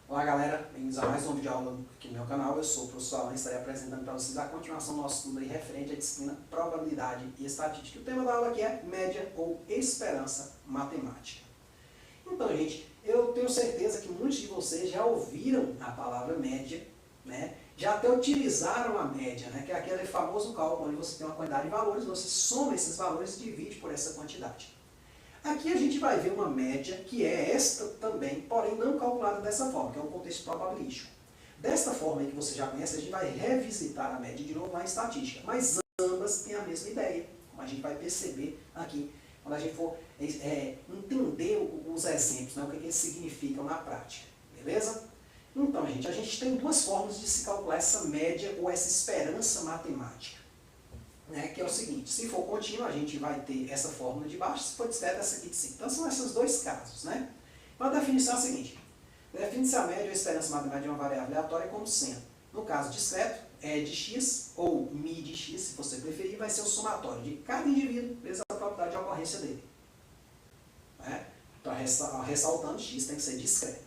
Olá galera, bem-vindos a mais um vídeo de aula aqui no meu canal. Eu sou o professor Alan e estarei apresentando para vocês a continuação do nosso estudo aí referente à disciplina Probabilidade e Estatística. O tema da aula aqui é Média ou Esperança Matemática. Então, gente, eu tenho certeza que muitos de vocês já ouviram a palavra média, né? Já até utilizaram a média, né? Que é aquele famoso cálculo onde você tem uma quantidade de valores, você soma esses valores e divide por essa quantidade. Aqui a gente vai ver uma média que é esta também, porém não calculada dessa forma, que é um contexto probabilístico. Desta forma aí que você já conhece, a gente vai revisitar a média de novo na estatística, mas ambas têm a mesma ideia, como a gente vai perceber aqui, quando a gente for entender os exemplos, né, o que eles significam na prática, beleza? Então, gente, a gente tem duas formas de se calcular essa média ou essa esperança matemática. Né, que é o seguinte, se for contínuo, a gente vai ter essa fórmula de baixo, se for discreto, essa aqui de cima. Então, são esses dois casos. Né? Então, a definição é a seguinte, define-se a média ou esperança matemática de uma variável aleatória como sendo, no caso discreto, E de x, ou μ de x, se você preferir, vai ser o somatório de cada indivíduo vezes a probabilidade de ocorrência dele. Né? Então, ressaltando, x tem que ser discreto.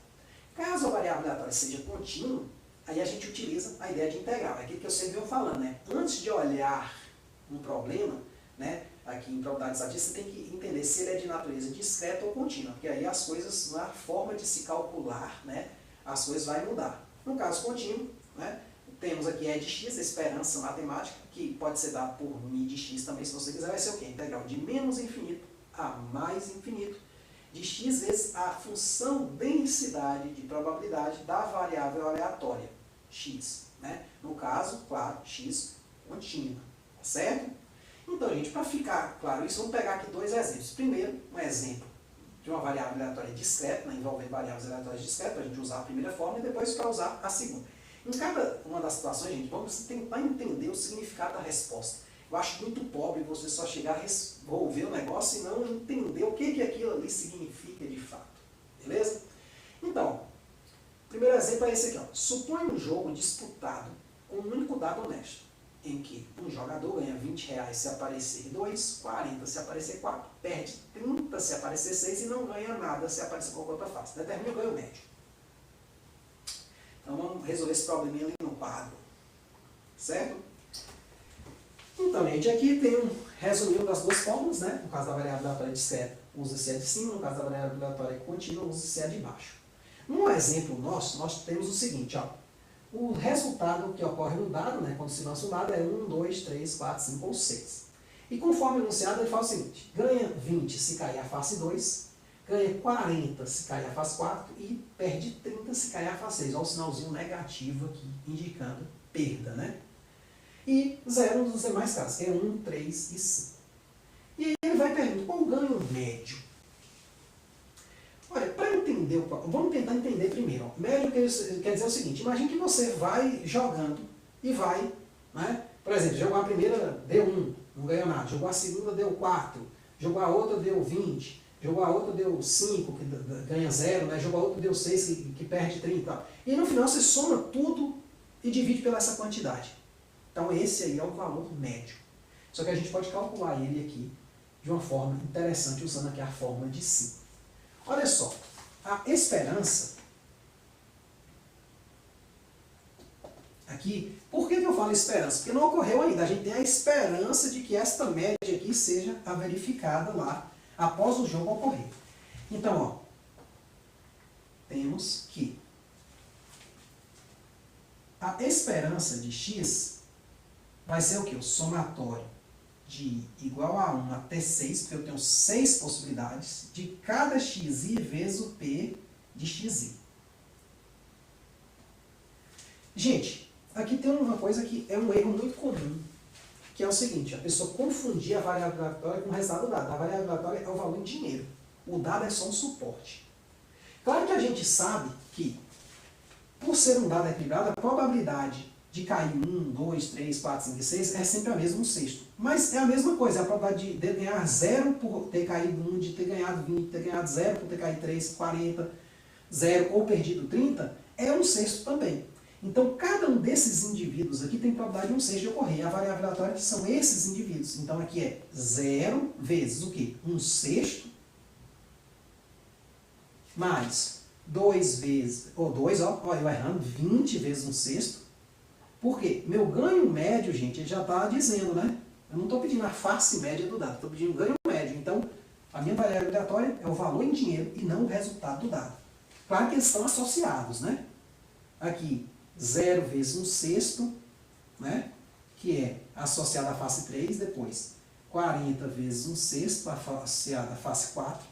Caso a variável aleatória seja contínua, aí a gente utiliza a ideia de integral. É aquilo que eu sempre venho falando, né? Antes de olhar um problema, né, aqui em probabilidade estatística, você tem que entender se ele é de natureza discreta ou contínua, porque aí as coisas, na forma de se calcular, né, as coisas vão mudar. No caso contínuo, né, temos aqui E de x, a esperança matemática, que pode ser dado por μ de x também, se você quiser, vai ser o quê? Integral de menos infinito a mais infinito, de x vezes a função densidade de probabilidade da variável aleatória, x. Né? No caso, claro, x contínua. Certo? Então, gente, para ficar claro isso, vamos pegar aqui dois exemplos. Primeiro, um exemplo de uma variável aleatória discreta, né, envolvendo variáveis aleatórias discretas, para a gente usar a primeira forma e depois para usar a segunda. Em cada uma das situações, gente, vamos tentar entender o significado da resposta. Eu acho muito pobre você só chegar a resolver o negócio e não entender o que aquilo ali significa de fato. Beleza? Então, o primeiro exemplo é esse aqui. Ó. Suponha um jogo disputado com um único dado honesto, em que um jogador ganha R$20 se aparecer 2, 40 se aparecer 4, perde 30 se aparecer 6 e não ganha nada se aparecer qualquer outra face. Determina o ganho médio. Então vamos resolver esse probleminha ali no quadro. Certo? Então, gente, aqui tem um resumido das duas fórmulas, né? No caso da variável aleatória discreta, usa-se a de cima, no caso da variável aleatória contínua, usa-se a de baixo. No exemplo nosso, nós temos o seguinte, ó. O resultado que ocorre no dado, né, quando se lança um dado, é 1, 2, 3, 4, 5 ou 6. E conforme enunciado, ele fala o seguinte, ganha 20 se cair a face 2, ganha 40 se cair a face 4 e perde 30 se cair a face 6. Olha o sinalzinho negativo aqui, indicando perda, né? E 0 nos demais casos, é 1, 3 e 5. E aí ele vai perguntar, qual o ganho médio? Olha, para entender, vamos tentar entender primeiro. Ó. Médio quer dizer o seguinte, imagine que você vai jogando e vai, né? Por exemplo, jogou a primeira, deu 1, não ganhou nada. Jogou a segunda, deu 4. Jogou a outra, deu 20. Jogou a outra, deu 5, que ganha 0. Né? Jogou a outra, deu 6, que perde 30. E no final você soma tudo e divide pela essa quantidade. Então esse aí é o valor médio. Só que a gente pode calcular ele aqui de uma forma interessante, usando aqui a fórmula de 5. Olha só, a esperança, aqui, por que eu falo esperança? Porque não ocorreu ainda, a gente tem a esperança de que esta média aqui seja a verificada lá, após o jogo ocorrer. Então, ó, temos que a esperança de x vai ser o quê? O somatório de igual a 1 até 6, porque eu tenho 6 possibilidades, de cada xi vezes o p de xi. Gente, aqui tem uma coisa que é um erro muito comum, que é o seguinte, a pessoa confundir a variável aleatória com o resultado do dado. A variável aleatória é o valor em dinheiro, o dado é só um suporte. Claro que a gente sabe que, por ser um dado equilibrado, a probabilidade de cair 1, 2, 3, 4, 5 e 6 é sempre a mesma, um sexto. Mas é a mesma coisa, a probabilidade de ganhar 0 por ter caído 1, de ter ganhado 20, de ter ganhado 0 por ter caído 3, 40, 0 ou perdido 30, é um sexto também. Então, cada um desses indivíduos aqui tem probabilidade de um sexto de ocorrer. E a variável aleatória são esses indivíduos. Então, aqui é 0 vezes o quê? Um sexto mais 2 vezes, ou 2, ó, eu errando, 20 vezes 1/6. Por quê? Meu ganho médio, gente, ele já está dizendo, né? Eu não estou pedindo a face média do dado, estou pedindo ganho médio. Então, a minha variável aleatória é o valor em dinheiro e não o resultado do dado. Claro que eles estão associados, né? Aqui, 0 vezes 1/6, né? Que é associado à face 3, depois 40 vezes 1/6 associado à face 4,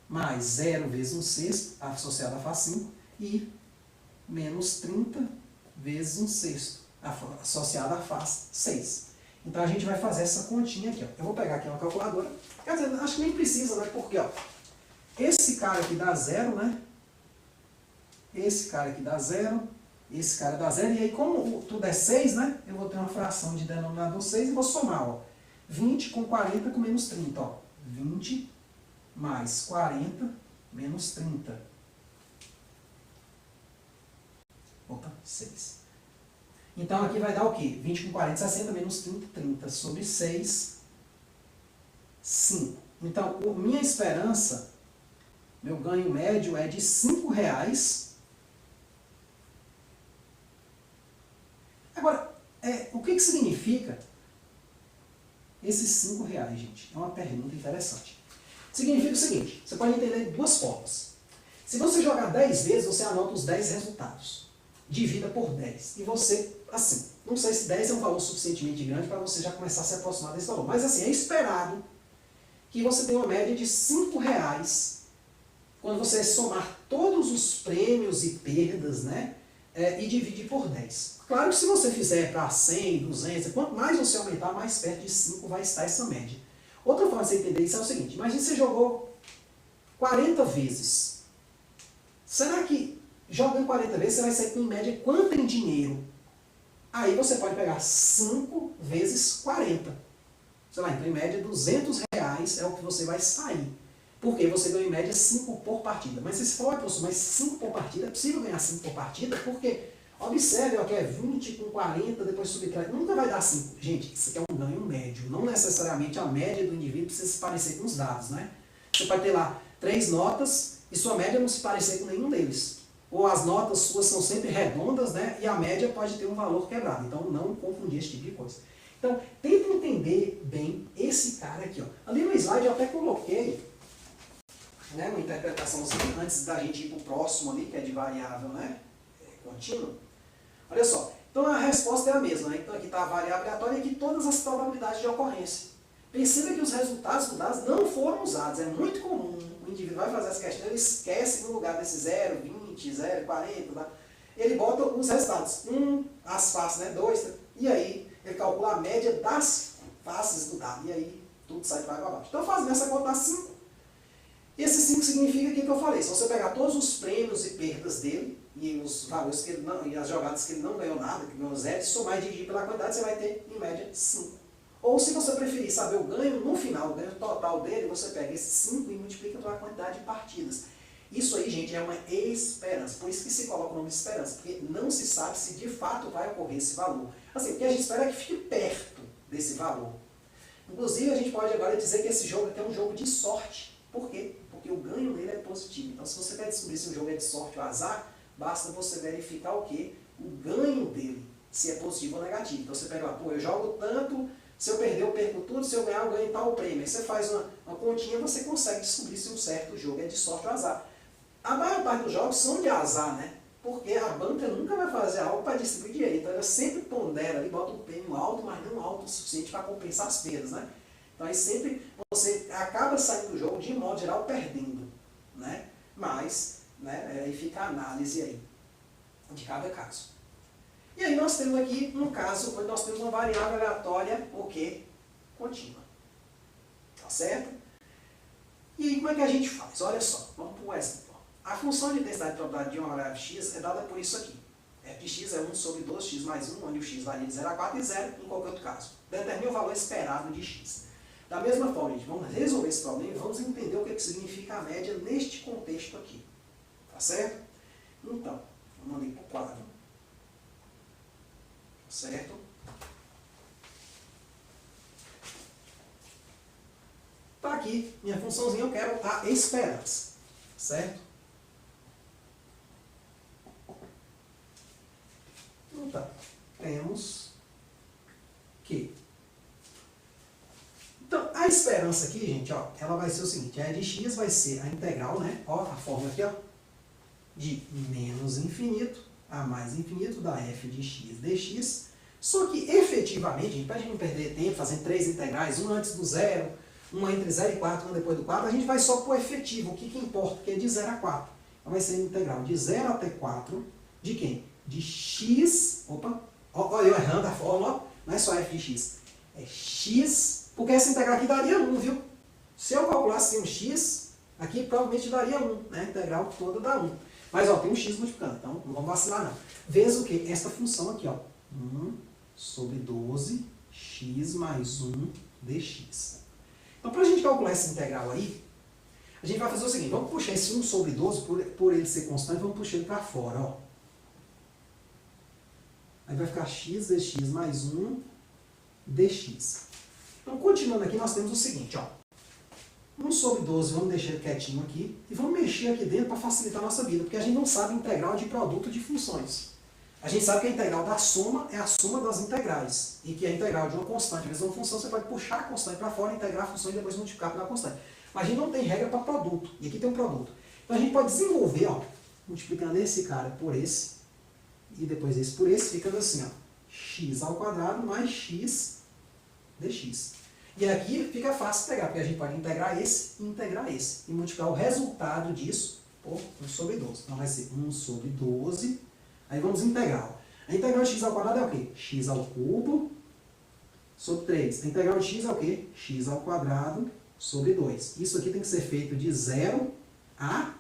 mais 0 vezes 1/6 associado à face 5 e menos 30 vezes 1/6 associado à face 6. Então a gente vai fazer essa continha aqui, ó. Eu vou pegar aqui uma calculadora. Quer dizer, acho que nem precisa, né? Porque, ó, esse cara aqui dá 0, né? Esse cara aqui dá 0, esse cara dá 0, e aí como tudo é 6, né? Eu vou ter uma fração de denominador 6 e vou somar, ó. 20 com 40 com menos 30, ó. 20 mais 40 menos 30. Opa, 6. Então aqui vai dar o quê? 20 com 40, 60 menos 30, 30 sobre 6, 5. Então, minha esperança, meu ganho médio é de R$5. Agora, o que significa esses R$5, gente? É uma pergunta interessante. Significa o seguinte, você pode entender de duas formas. Se você jogar 10 vezes, você anota os 10 resultados. Divida por 10. E você, assim, não sei se 10 é um valor suficientemente grande para você já começar a se aproximar desse valor. Mas assim, é esperado que você tenha uma média de R$5 quando você somar todos os prêmios e perdas, né? E dividir por 10. Claro que se você fizer para 100, 200, quanto mais você aumentar, mais perto de 5 vai estar essa média. Outra forma de você entender isso é o seguinte, imagine que você jogou 40 vezes. Será que jogando 40 vezes você vai sair com em média quanto em dinheiro? Aí você pode pegar 5 vezes 40. Sei lá, então em média R$200 é o que você vai sair. Porque você ganha em média 5 por partida. Mas se você for, professor, mas 5 por partida, é possível ganhar 5 por partida? Porque, observe, ó, que é 20 com 40, depois subtrai. Nunca vai dar 5. Gente, isso aqui é um ganho médio. Não necessariamente a média do indivíduo precisa se parecer com os dados, né? Você pode ter lá 3 notas e sua média não se parecer com nenhum deles. Ou as notas suas são sempre redondas, né? E a média pode ter um valor quebrado. Então, não confundir esse tipo de coisa. Então, tenta entender bem esse cara aqui, ó. Ali no slide eu até coloquei, né, uma interpretação antes da gente ir para o próximo ali, que é de variável, né, contínua. Olha só, então a resposta é a mesma, né? Então aqui está a variável aleatória e aqui todas as probabilidades de ocorrência. Perceba que os resultados mudados não foram usados, é muito comum, o indivíduo vai fazer as questões, ele esquece no lugar desse 0, 20, 0, 40, tá? Ele bota os resultados, as faces, né, 2, e aí ele calcula a média das faces do dado, e aí tudo sai para água abaixo. Então fazendo essa conta 5, esse 5 significa aquilo que eu falei, se você pegar todos os prêmios e perdas dele, e os valores que ele não, e as jogadas que ele não ganhou nada, que ganhou 0, se somar e dividir pela quantidade, você vai ter, em média, 5. Ou se você preferir saber o ganho, no final, o ganho total dele, você pega esse 5 e multiplica pela quantidade de partidas. Isso aí, gente, é uma esperança. Por isso que se coloca o nome de esperança, porque não se sabe se de fato vai ocorrer esse valor. Assim, o que a gente espera é que fique perto desse valor. Inclusive, a gente pode agora dizer que esse jogo aqui é um jogo de sorte. Por quê? Porque o ganho dele é positivo. Então, se você quer descobrir se o jogo é de sorte ou azar, basta você verificar o quê? O ganho dele, se é positivo ou negativo. Então, você pega lá, pô, eu jogo tanto, se eu perder eu perco tudo, se eu ganhar eu ganho tal prêmio. Aí você faz uma continha, você consegue descobrir se um certo jogo é de sorte ou azar. A maior parte dos jogos são de azar, né? Porque a banca nunca vai fazer algo para distribuir dinheiro. Então, ela sempre pondera ali, bota um prêmio alto, mas não alto o suficiente para compensar as perdas, né? Então, aí sempre você acaba saindo do jogo, de modo geral, perdendo, né? Mas, né, aí fica a análise aí de cada caso. E aí nós temos aqui, no caso, nós temos uma variável aleatória, o quê? Contínua. Tá certo? E aí como é que a gente faz? Olha só, vamos para o exemplo. A função de intensidade de probabilidade de uma variável x é dada por isso aqui. f de x é 1 sobre 2x mais 1, onde o x varia de 0 a 4 e 0 em qualquer outro caso. Determine o valor esperado de x. Da mesma forma, gente, vamos resolver esse problema e vamos entender o que significa a média neste contexto aqui. Tá certo? Então, vamos ali para o quadro. Tá certo? Tá aqui, minha funçãozinha, eu quero a esperança. Certo? Então, temos que... Então, a esperança aqui, gente, ó, ela vai ser o seguinte, a de x vai ser a integral, né? Ó, a fórmula aqui, ó, de menos infinito a mais infinito da f de x dx. Só que, efetivamente, para a gente não perder tempo fazendo 3 integrais, uma antes do zero, uma entre 0 e 4, uma depois do 4, a gente vai só para o efetivo, o que importa, que é de 0 a 4. Então vai ser a integral de 0 até 4, de quem? De x, opa, ó, eu errando a fórmula, ó, não é só f de x, é x, porque essa integral aqui daria 1, viu? Se eu calculasse um x, aqui provavelmente daria 1, né? A integral toda dá 1. Mas, ó, tem um x multiplicando, então não vamos vacilar não. Vezes o quê? Esta função aqui, ó, 1 sobre 12, x mais 1 dx. Então, para a gente calcular essa integral aí, a gente vai fazer o seguinte, vamos puxar esse 1 sobre 12, por ele ser constante, vamos puxar ele para fora, ó. Aí vai ficar x dx mais 1 dx. Então, continuando aqui, nós temos o seguinte, ó. 1 sobre 12, vamos deixar ele quietinho aqui, e vamos mexer aqui dentro para facilitar a nossa vida, porque a gente não sabe integral de produto de funções. A gente sabe que a integral da soma é a soma das integrais, e que a integral de uma constante vezes uma função, você pode puxar a constante para fora, integrar a função e depois multiplicar pela constante. Mas a gente não tem regra para produto, e aqui tem um produto. Então a gente pode desenvolver, ó, multiplicando esse cara por esse, e depois esse por esse, ficando assim, ó, x ao quadrado mais x dx. E aqui fica fácil pegar, porque a gente pode integrar esse e integrar esse, e multiplicar o resultado disso por 1 sobre 12. Então vai ser 1 sobre 12. Aí vamos integrar. A integral de x ao quadrado é o quê? X ao cubo sobre 3. A integral de x é o quê? X ao quadrado sobre 2. Isso aqui tem que ser feito de 0 a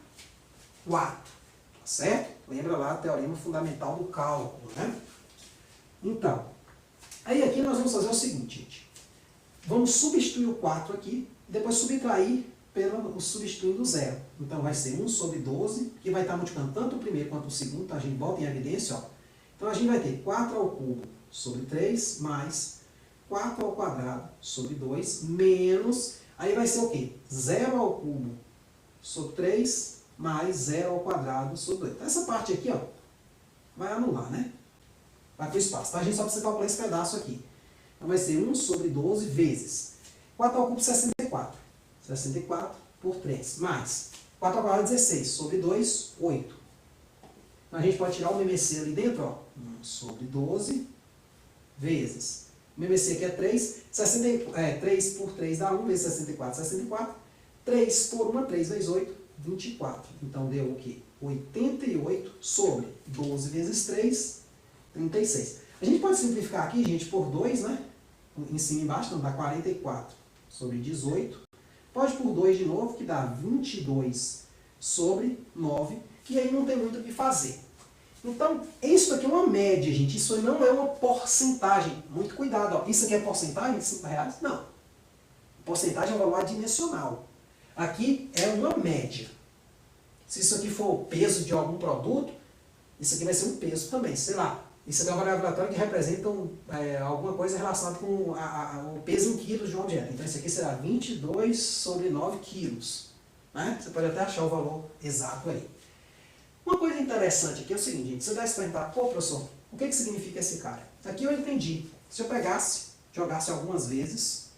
4. Tá certo? Lembra lá o teorema fundamental do cálculo, né? Então, aí aqui nós vamos fazer o seguinte, gente. Vamos substituir o 4 aqui, e depois subtrair pelo substituindo o 0. Então vai ser 1 sobre 12, que vai estar multiplicando tanto o primeiro quanto o segundo, então a gente bota em evidência, ó. Então a gente vai ter 4 ao cubo sobre 3, mais 4 ao quadrado sobre 2, menos, aí vai ser o quê? 0 ao cubo sobre 3, mais 0 ao quadrado sobre 2. Então essa parte aqui, ó, vai anular, né? Vai para o espaço. Então a gente só precisa calcular esse pedaço aqui. Então vai ser 1 sobre 12 vezes 4 ao cubo 64. 64 por 3. Mais 4 ao quadrado 16. Sobre 2, 8. Então a gente pode tirar o MMC ali dentro, ó. 1 sobre 12 vezes. O MMC aqui é 3. 3 por 3 dá 1 vezes 64, 64. 3 por 1, 3 vezes 8, 24. Então deu o quê? 88 sobre 12 vezes 3, 36. A gente pode simplificar aqui, gente, por 2, né? Em cima e embaixo, então dá 44 sobre 18. Pode por 2 de novo, que dá 22 sobre 9. E aí não tem muito o que fazer. Então, isso aqui é uma média, gente. Isso não é uma porcentagem. Muito cuidado, ó. Isso aqui é porcentagem de 5 reais? Não. Porcentagem é um valor adimensional. Aqui é uma média. Se isso aqui for o peso de algum produto, isso aqui vai ser um peso também, sei lá. Isso aqui é uma variável aleatória que representa alguma coisa relacionada com o peso em quilos de um objeto. Então isso aqui será 22 sobre 9 quilos. Né? Você pode até achar o valor exato aí. Uma coisa interessante aqui é o seguinte, gente. Se eu desse para perguntar, pô, professor, o que significa esse cara? Aqui eu entendi. Se eu pegasse, jogasse algumas vezes,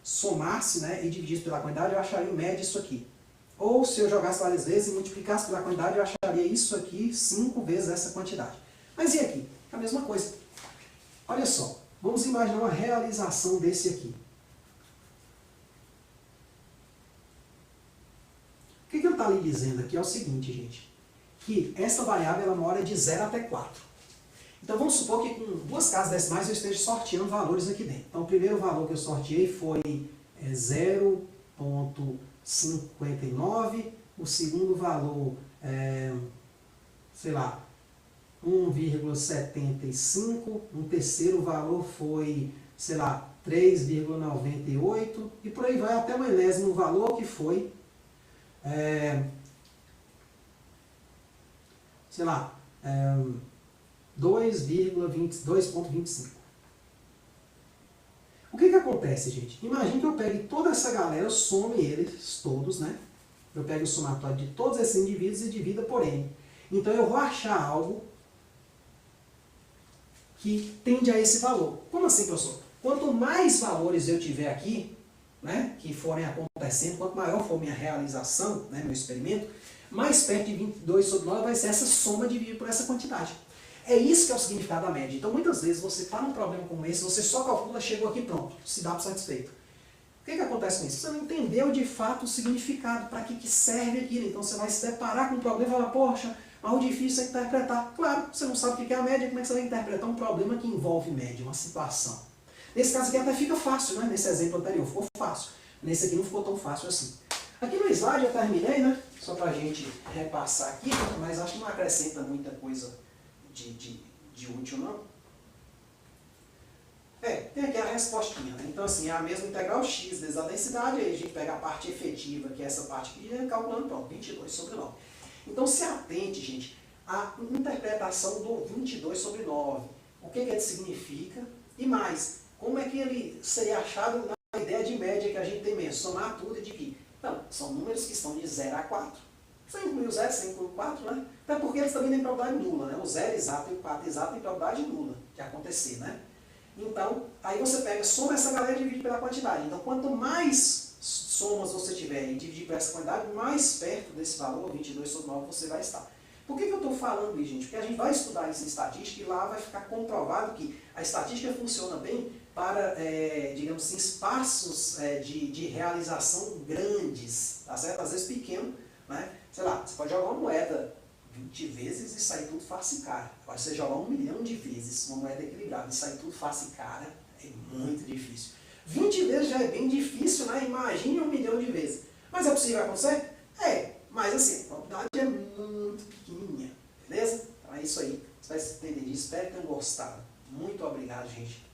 somasse, né, e dividisse pela quantidade, eu acharia em média isso aqui. Ou se eu jogasse várias vezes e multiplicasse pela quantidade, eu acharia isso aqui 5 vezes essa quantidade. Mas e aqui? A mesma coisa. Olha só, vamos imaginar uma realização desse aqui. O que ele está lhe dizendo aqui é o seguinte, gente. Que essa variável ela mora de 0 até 4. Então vamos supor que com duas casas decimais eu esteja sorteando valores aqui dentro. Então o primeiro valor que eu sorteei foi 0,59. O segundo valor sei lá, 1,75, um terceiro valor foi, sei lá, 3,98 e por aí vai até o enésimo valor que foi, sei lá, 2,25. O que acontece, gente? Imagine que eu pegue toda essa galera, eu some eles todos, né? Eu pego o somatório de todos esses indivíduos e divida por N. Então eu vou achar algo que tende a esse valor. Como assim, professor? Quanto mais valores eu tiver aqui, né, que forem acontecendo, quanto maior for minha realização, né, meu experimento, mais perto de 22 sobre 9 vai ser essa soma dividida por essa quantidade. É isso que é o significado da média. Então, muitas vezes, você está num problema como esse, você só calcula, chegou aqui, pronto, se dá por satisfeito. O que acontece com isso? Você não entendeu de fato o significado, para que serve aquilo. Então, você vai se deparar com um problema e falar, poxa, mas o difícil é interpretar. Claro, você não sabe o que é a média, como é que você vai interpretar um problema que envolve média, uma situação? Nesse caso aqui até fica fácil, né? Nesse exemplo anterior, ficou fácil. Nesse aqui não ficou tão fácil assim. Aqui no slide eu terminei, né? Só para a gente repassar aqui, mas acho que não acrescenta muita coisa de útil, não. Tem aqui a respostinha, né? Então, assim, é a mesma integral x vezes a densidade, aí a gente pega a parte efetiva, que é essa parte aqui, e calculando, pronto, 22 sobre 9. Então, se atente, gente, à interpretação do 22 sobre 9. O que ele significa? E mais, como é que ele seria achado na ideia de média que a gente tem mesmo? Somar tudo e dividir. Então, são números que estão de 0 a 4. Você inclui o 0, você inclui o 4, né? Até porque eles também têm probabilidade nula, né? O 0 exato e o 4 exato têm probabilidade nula de acontecer, né? Então, aí você pega, soma essa galera e divide pela quantidade. Então, quanto mais somas você tiver e dividir por essa quantidade, mais perto desse valor, 22 sobre 9, você vai estar. Por que eu estou falando isso, gente? Porque a gente vai estudar isso em estatística e lá vai ficar comprovado que a estatística funciona bem para, digamos assim, espaços de realização grandes, tá certo? Às vezes pequeno, né? Sei lá, você pode jogar uma moeda 20 vezes e sair tudo face e cara. Agora, você jogar 1 milhão de vezes uma moeda equilibrada e sair tudo face e cara, é muito difícil. 20 vezes já é bem difícil, né? Imagine 1 milhão de vezes. Mas é possível acontecer? Mas assim, a probabilidade é muito pequenininha, beleza? Então é isso aí. Espero que vocês tenham entendido, espero que tenham gostado. Muito obrigado, gente.